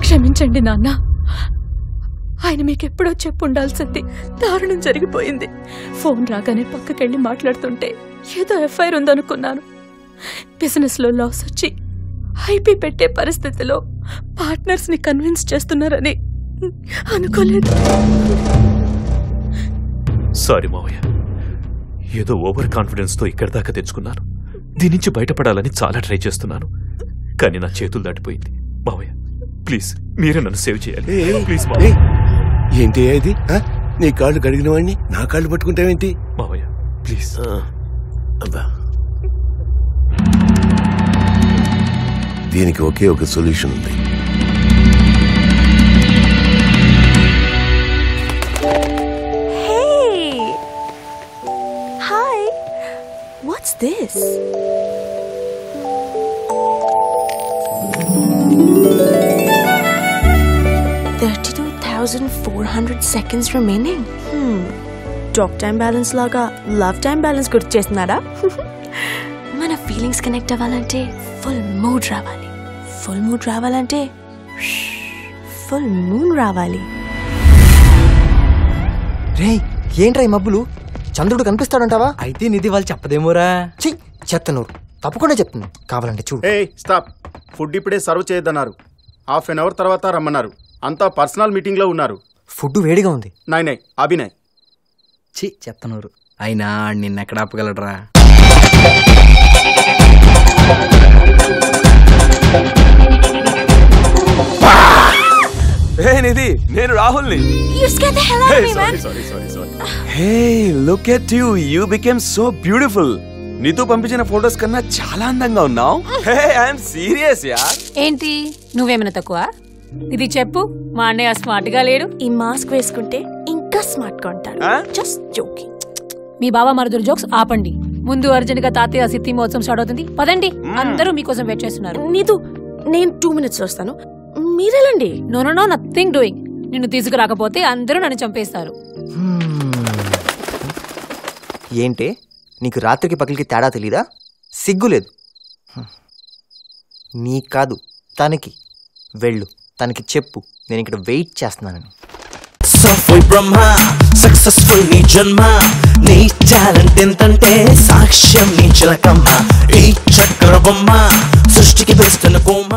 క్షమించండి నాన్న. ఆయన మీకెప్పుడో చెప్పుండాల్సింది. దారుణం జరిగిపోయింది. ఫోన్ రాగానే పక్కకెళ్ళి మాట్లాడుతుంటే ఏదో ఎఫ్ఐఆర్ ఉందనుకున్నాను. బిజినెస్ లో లాస్ వచ్చి ఐపీ పెట్టే పరిస్థితిలో పార్ట్నర్స్ ని కన్విన్స్ చేస్తున్నారని అనుకోలేదు. సారీ మావయ్య, ఏదో ఓవర్ కాన్ఫిడెన్స్ తో ఇక్కడి దాకా తెచ్చుకున్నాను. దీని నుంచి బయటపడాలని చాలా ట్రై చేస్తున్నాను, కానీ నా చేతులు దాటిపోయింది. మావయ్య ప్లీజ్ మీరే నన్ను సేవ్ చేయాలి. ప్లీజ్ ఏంటి అది? నీ కాళ్ళు కడిగిన వాడిని నా కాళ్ళు పట్టుకుంటావేంటి? మావయ్య ప్లీజ్. దీనికి ఒకే ఒక సొల్యూషన్ ఉంది. Hi, what's this? $32,400 seconds remaining. Talk time balance లాగా లవ్ టైం బ్యాలెన్స్ గుర్తు చేస్తున్నారా? మన ఫీలింగ్స్ కనెక్ట్ అవ్వాలంటే ఫుల్ మూడ్ రావాలి. ఫుల్ మూడ్ రావాలంటే ఫుల్ మూన్ రావాలి. రే ఏంట్రా ఈ మబ్బులు? చంద్రుడు కనిపిస్తాడంటావా? అయితే నిధి వాళ్ళు చెప్పదేమోరా. చెత్తనూరు తప్పకుండా చెప్తున్నాను, కావాలంటే చూడు. స్టాప్. ఫుడ్ ఇప్పుడే సర్వ్ చేయొద్దన్నారు. హాఫ్ అన్ అవర్ తర్వాత రమ్మన్నారు. అంతా పర్సనల్ మీటింగ్ లో ఉన్నారు. ఫుడ్ వేడిగా ఉంది. నాయ్ అభినయ్. చెత్తనూరు అయినా నిన్నెక్కడ ఆపగలడ్రా? నిధి, నేను రాహుల్ని. Hey look at you, you became so beautiful. నీతో పంపించిన ఫోటోస్ కన్నా చాలా అందంగా ఉన్నావు. హే ఐఎమ్ సీరియస్ యార్. ఏంటి నువ్వేమైనా తక్కువ? ఇది చెప్పు, మా అన్నయ్య స్మార్ట్ గా లేడు. ఈ మాస్క్ వేసుకుంటే ఇంకా స్మార్ట్ గా ఉంటాడు. Just joking. మీ బాబా మరుదురు జోక్స్ ఆపండి. ముందు అర్జెంట్ గా తాతయ్య సిద్ధి మహోత్సవం స్టార్ట్ అవుతుంది. పదండి, అందరూ మీకోసం వెయిట్ చేస్తున్నారు. నీదు, నేను 2 minutes వస్తాను, మీరెళ్ళండి. No no no, nothing doing. నిన్ను తీసుకురాకపోతే అందరూ నన్ను చంపేస్తారు. ఏంటే నీకు రాత్రికి పగలికి తేడా తెలీదా? సిగ్గులేదు. నీకు కాదు తనకి. వెళ్ళు, తనకి చెప్పు నేను ఇక్కడ వెయిట్ చేస్తున్నానని. సక్సెస్ఫుల్ నీ జన్మ, నీ టాలెంట్ ఎంతంటే సాక్ష్యం నీ చిలకమ్మ. ఈ చక్రబొమ్మ సృష్టికి వేస్తున్న కోమ.